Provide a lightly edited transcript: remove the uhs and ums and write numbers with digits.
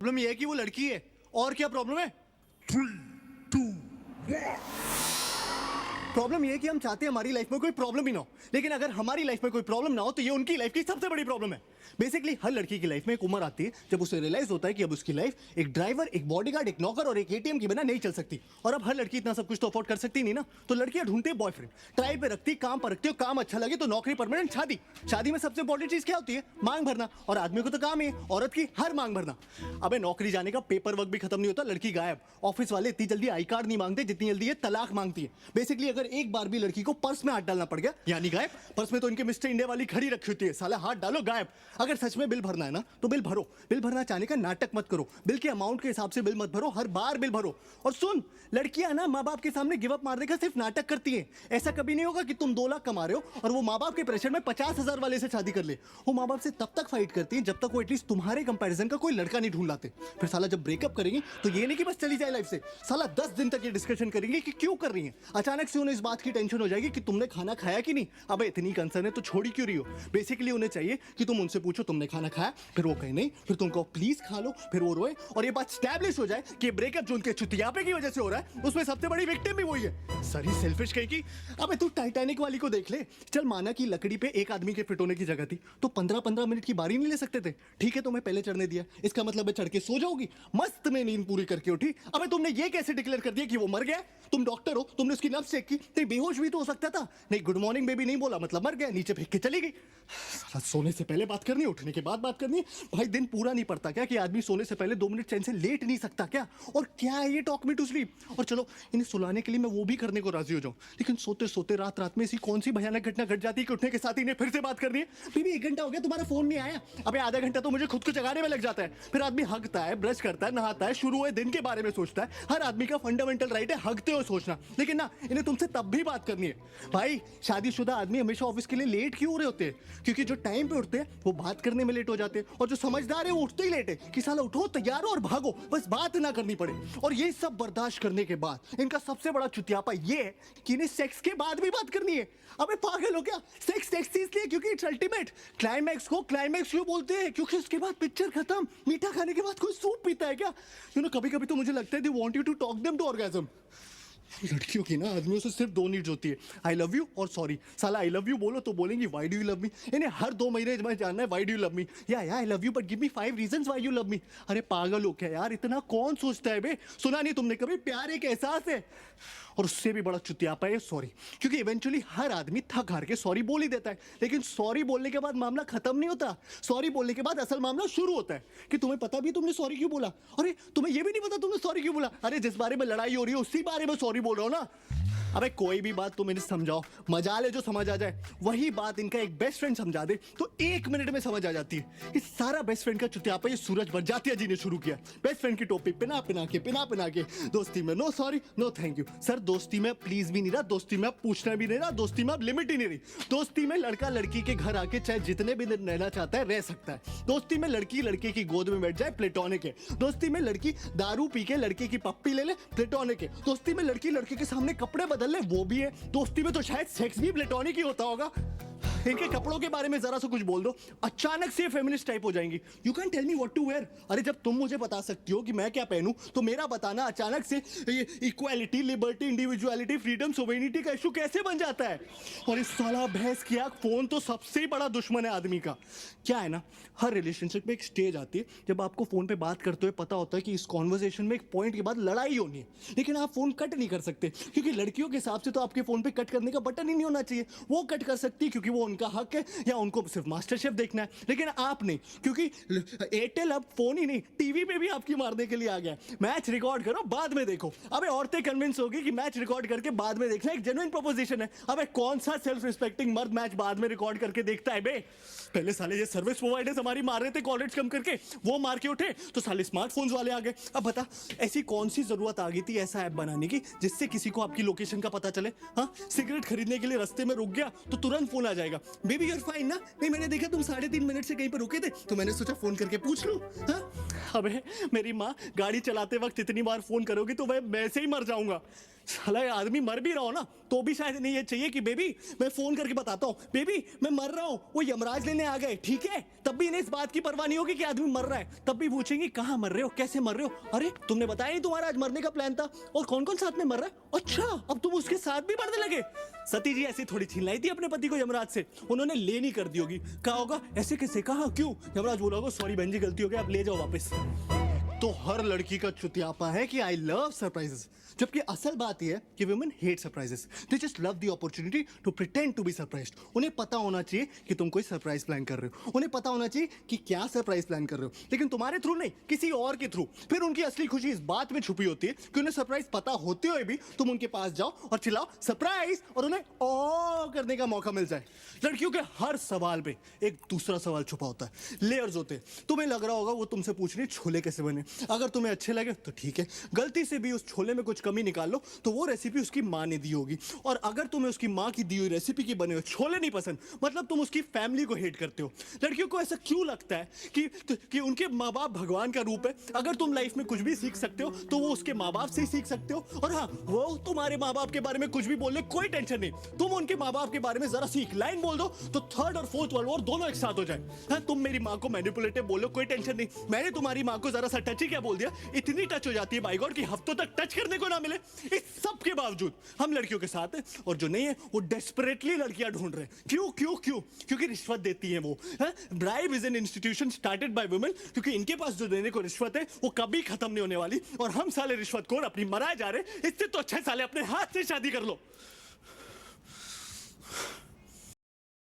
Problem ये है कि वो लड़की है। और क्या प्रॉब्लम है? 3, 2, 1. प्रॉब्लम ये है कि हम चाहते हैं हमारी लाइफ में कोई प्रॉब्लम ही ना हो, लेकिन अगर हमारी लाइफ में कोई प्रॉब्लम ना हो तो ये उनकी लाइफ की सबसे बड़ी प्रॉब्लम है। बेसिकली हर लड़की की लाइफ में एक उम्र आती है जब उसे रियलाइज होता है कि अब उसकी लाइफ एक ड्राइवर, एक बॉडीगार्ड, एक नौकर और एक एटीएम के बिना नहीं चल सकती। और अब हर लड़की इतना सब कुछ तो अफोर्ड कर सकती नहीं ना, तो लड़कियां ढूंढती है बॉयफ्रेंड, ट्रायल पे रखती, काम पर रखती हो, काम अच्छा लगे तो नौकरी, परमानेंट, शादी। शादी में सबसे इंपॉर्टेंट चीज क्या होती है? मांग भरना। और आदमी को तो काम है औरत की हर मांग भरना। अबे नौकरी जाने का पेपर वर्क भी खत्म नहीं होता, लड़की गायब। ऑफिस वाले इतनी जल्दी आई कार्ड नहीं मांगते जितनी जल्दी ये तलाक मांगती है। बेसिकली अगर एक बार भी लड़की को पर्स में हाथ डालना पड़ गया यानी गायब। पर्स में तो इनके मिस्टर इंडिया वाली घड़ी रखी होती है, साला हाथ डालो गायब। अगर सच में बिल भरना है ना तो बिल भरो। बिल भरना चाहने का नाटक मत करो, बिल के अमाउंट के हिसाब से बिल मत भरो, हर बार बिल भरो। और सुन, लड़कियां ना माँ बाप के सामने गिव अप मारने का सिर्फ नाटक करती है। ऐसा कभी नहीं होगा कि तुम 2 लाख कमा रहे हो और वो माँ बाप के प्रेशर में 50,000 वाले से शादी कर ले। वो माँ बाप से तब तक फाइट करती है जब तक वो एटलीस्ट तुम्हारे कंपैरिजन का कोई लड़का नहीं ढूंढ लाते। फिर साला जब ब्रेकअप करेंगी तो ये नहीं कि बस चली जाए लाइफ से, साला 10 दिन तक ये डिस्कशन करेंगे कि क्यों कर रही है। अचानक से उन्हें इस बात की टेंशन हो जाएगी कि तुमने खाना खाया कि नहीं। अबे इतनी कंसर्न है तो छोड़ी क्यों रही हो? बेसिकली उन्हें चाहिए कि तुम उनसे पूछो तुमने खाना खाया, फिर वो कहे नहीं, फिर तुम कहो प्लीज खा लो, फिर वो रोए और ये बात स्टैब्लिश हो जाए कि ब्रेकअप जो उनके चुतियापे की वजह से हो रहा है उसमें सबसे बड़ी विक्टिम भी वही है। सरी सेल्फिश कहीं की। अबे तू टाइटैनिक वाली को देख ले। चल माना कि लकड़ी पे एक आदमी के फिट होने की जगह थी तो 15-15 मिनट की बारी नहीं ले सकते थे? ठीक है, तो मैं पहले चढ़ने दिया, इसका मतलब है चढ़ के सो जाओगी। मस्त में नींद पूरी करके उठी। अबे तुमने ये कैसे डिक्लेयर कर दिया कि वो मर गया? तुम डॉक्टर हो, तुमने उसकी नब्ज चेक की, नहीं बेहोश भी तो हो सकता था। नहीं गुड मॉर्निंग बेबी नहीं बोला मतलब मर गया, नीचे फेंक के चली गई। साला सोने से पहले बात करनी है, उठने के बाद बात करनी है। भाई दिन पूरा नहीं पड़ता क्या कि आदमी सोने से पहले 2 मिनट चैन से लेट नहीं सकता क्या? और क्या है ये टॉक मी टू स्लीप? और चलो इन्हें सुलाने के लिए मैं वो भी करने को राजी हो जाऊं, लेकिन सोते सोते रात रात में ऐसी कौन सी भयानक घटना घट जाती है कि उठने के साथ इन्हें फिर से बात करनी है। बेबी 1 घंटा हो गया तुम्हारा फोन नहीं आया। अबे आधा घंटा तो मुझे खुद को जगाने में लग जाता है। फिर आदमी हगता है, ब्रश करता है, नहाता है, शुरू हुए दिन के बारे में सोचता है। हर आदमी का फंडामेंटल राइट है हगते हुए सोचना, लेकिन ना इन्हें तुमसे तब भी बात करनी है। भाई शादीशुदा आदमी हमेशा ऑफिस के लिए लेट क्यों हो रहे होते हैं? क्योंकि जो टाइम पे उठते हैं वो बात करने में लेट हो जाते हैं, और जो समझदार है वो उठते ही लेट है कि साला उठो, तैयार हो और भागो, बस बात ना करनी पड़े। और ये सब बर्दाश्त करने के बाद इनका सबसे बड़ा चुतियापा ये है कि इन्हें सेक्स के बाद भी बात करनी है। अबे पागल हो क्या? सेक्स सेक्स इसलिए क्योंकि इट्स अल्टीमेट। क्लाइमैक्स को क्लाइमैक्स क्यों बोलते हैं? क्योंकि उसके बाद पिक्चर खत्म। मीठा खाने के बाद कोई सूप पीता है क्या? कभी कभी तो मुझे लगता है they want you to talk them to orgasm. लड़कियों की ना आदमियों से सिर्फ 2 नीड्स होती है, आई लव यू और सॉरी। साला आई लव यू बोलो तो बोलेंगी why do you love me. इन्हें हर 2 महीने में जानना है why do you love me, या I love you but give me 5 reasons why you love me. अरे पागल हो क्या यार, इतना कौन सोचता है बे? सुना नहीं तुमने कभी प्यार एक एहसास है? और उससे भी बड़ा चुतियापा है सॉरी, क्योंकि इवेंचुअली हर आदमी थक हार के सॉरी बोल ही देता है, लेकिन सॉरी बोलने के बाद मामला खत्म नहीं होता। सॉरी बोलने के बाद असल मामला शुरू होता है कि तुम्हें पता भी तुमने सॉरी क्यों बोला। अरे तुम्हें यह भी नहीं पता तुमने सॉरी क्यों बोला? अरे जिस बारे में लड़ाई हो रही है उसी बारे में सॉरी बोल रहा हो ना। अबे कोई भी बात तुम इन्हें समझाओ, मजा ले जो समझ आ जाए। वही बात इनका एक बेस्ट फ्रेंड समझा दे तो 1 मिनट में समझ आ जाती है। इस सारा बेस्ट फ्रेंड का चुतियापा ये सूरज बरजातिया जी ने शुरू किया। बेस्ट फ्रेंड की टोपी पिना पिना के दोस्ती में no sorry no thank you. Sir दोस्ती में प्लीज भी नहीं रहा, दोस्ती में पूछना भी नहीं रहा, दोस्ती में अब लिमिट ही नहीं रही। दोस्ती में लड़का लड़की के घर आके चाहे जितने भी दिन रहना चाहता है रह सकता है। दोस्ती में लड़की लड़के की गोद में बैठ जाए, प्लेटोनिक है। दोस्ती में लड़की दारू पी के लड़के की पप्पी ले ले, प्लेटोनिक है। दोस्ती में लड़की लड़के के सामने कपड़े बदल ले, वो भी है। दोस्ती में तो शायद सेक्स भी प्लेटोनिक ही होता होगा। इनके कपड़ों के बारे में जरा सा कुछ बोल दो, अचानक से फेमिनिस्ट टाइप हो जाएंगी। You can tell me what to wear. अरे जब तुम मुझे बता सकती हो कि मैं क्या पहनूं तो मेरा बताना अचानक से ये equality, liberty, individuality, freedom, sovereignty का इशू कैसे बन जाता है? और इस साला भैंस की आंख फोन तो सबसे बड़ा दुश्मन है आदमी का। क्या है ना, हर रिलेशनशिप में एक स्टेज आती है जब आपको फोन पे बात करते हुए पता होता है कि इस कॉन्वर्सेशन में एक पॉइंट के बाद लड़ाई होनी है, लेकिन आप फोन कट नहीं कर सकते क्योंकि लड़कियों के हिसाब से तो आपके फोन पे कट करने का बटन ही नहीं होना चाहिए। वो कट कर सकती क्योंकि वो उनका हक है या उनको सिर्फ मास्टर शेफ देखना है, लेकिन आप नहीं, क्योंकि एयरटेल अब फोन ही नहीं टीवी पे भी आपकी मारने के लिए आ गया। मैच रिकॉर्ड करो बाद में देखो। अबे औरतें कन्विंस होगी कि मैच रिकॉर्ड करके बाद में देखना एक जेन्युइन प्रोपोजिशन है। अबे कौन सा सेल्फ रिस्पेक्टिंग मर्द मैच बाद में रिकॉर्ड करके देखता है बे? पहले साले ये सर्विस प्रोवाइडर्स हमारी मार रहे थे कॉलेज कम करके, वो मार के उठे तो साले स्मार्टफोन्स वाले आ गए। अब बता ऐसी कौन सी जरूरत आ गई थी ऐसा ऐप बनाने की जिससे किसी को आपकी लोकेशन का पता चले? हाँ, सिगरेट खरीदने के लिए रास्ते में रुक गया तो तुरंत फोन आ जाएगा, बेबी यूर फाइन ना? नहीं मैंने देखा तुम 3.5 मिनट से कहीं पर रुके थे तो मैंने सोचा फोन करके पूछ लूं। हाँ? अबे मेरी माँ गाड़ी चलाते वक्त इतनी बार फोन करोगी तो मैं वैसे ही मर जाऊंगा। साला ये आदमी मर भी रहा हो ना तो भी शायद नहीं ये चाहिए कि बेबी मैं फोन करके बताता हूँ बेबी मैं मर रहा हूँ, वो यमराज लेने आ गए, ठीक है? तब भी इन्हें इस बात की परवाह नहीं होगी कि आदमी मर रहा है। तब भी पूछेंगे कहाँ मर रहे हो, कैसे मर रहे हो? अरे तुमने बताया नहीं तुम्हारा आज मरने का प्लान था, और कौन कौन साथ में मर रहा है? अच्छा अब तुम उसके साथ भी मरने लगे। सती जी ऐसी थोड़ी छीन लाई थी अपने पति को यमराज से, उन्होंने ले नहीं कर दी होगी। कहा होगा ऐसे कैसे, कहा क्यों? यमराज बोला होगा सॉरी बहन जी गलती हो गई, आप ले जाओ वापस। तो हर लड़की का चुतियापा है कि आई लव सरप्राइजेस, जबकि असल बात यह है कि women hate surprises. They just love the opportunity to pretend to be surprised. उन्हें पता होना चाहिए कि तुम कोई सरप्राइज प्लान कर रहे हो, उन्हें पता होना चाहिए कि क्या सरप्राइज प्लान कर रहे हो, लेकिन तुम्हारे थ्रू नहीं, किसी और के थ्रू। फिर उनकी असली खुशी इस बात में छुपी होती है कि उन्हें सरप्राइज पता होते हुए भी तुम उनके पास जाओ और चिल्लाओ सरप्राइज, और उन्हें ओ करने का मौका मिल जाए। लड़कियों के हर सवाल पे एक दूसरा सवाल छुपा होता है, लेयर्स होते हैं। तुम्हें लग रहा होगा वो तुमसे पूछ रही छोले कैसे बने, अगर तुम्हें अच्छे लगे तो ठीक है, गलती से भी उस छोले में कुछ कमी निकाल लो तो वो रेसिपी उसकी माँ ने दी होगी, और अगर तुम्हें उसकी माँ की दी हुई रेसिपी के बने हुए छोले नहीं पसंद, मतलब तुम उसकी फैमिली को हेट करते हो। लड़कियों को ऐसा क्यों लगता है कि उनके माँ बाप भगवान का रूप है? अगर तुम लाइफ में कुछ भी सीख सकते हो तो वो उसके माँ बाप से ही सीख सकते हो। और हाँ, वो तुम्हारे माँ बाप के बारे में कुछ भी बोल ले कोई टेंशन नहीं, तुम उनके माँ बाप के बारे में जरा सी एक लाइन बोल दो तो थर्ड और फोर्थ वर्ल्ड वॉर दोनों एक साथ हो जाए। हाँ, तुम मेरी माँ को मैनिपुलेटिव बोलो कोई टेंशन नहीं, मैंने तुम्हारी माँ को जरा सा टच ही क्या बोल दिया, इतनी टच हो जाती है बाई गॉड कि हफ्तों तक टच करने को ना मिले। इस सब के बावजूद हम लड़कियों के साथ हैं, और जो नहीं है वो डेस्परेटली लड़कियां ढूंढ रहे हैं। क्यों क्यों क्यों? क्योंकि रिश्वत देती हैं वो। Bribe is an institution started by women, क्योंकि इनके पास जो देने को रिश्वत है वो कभी खत्म नहीं होने वाली, और हम साले रिश्वत खोर अपनी मराए जा रहे हैं। इससे तो अच्छा साले अपने हाथ से शादी कर लो।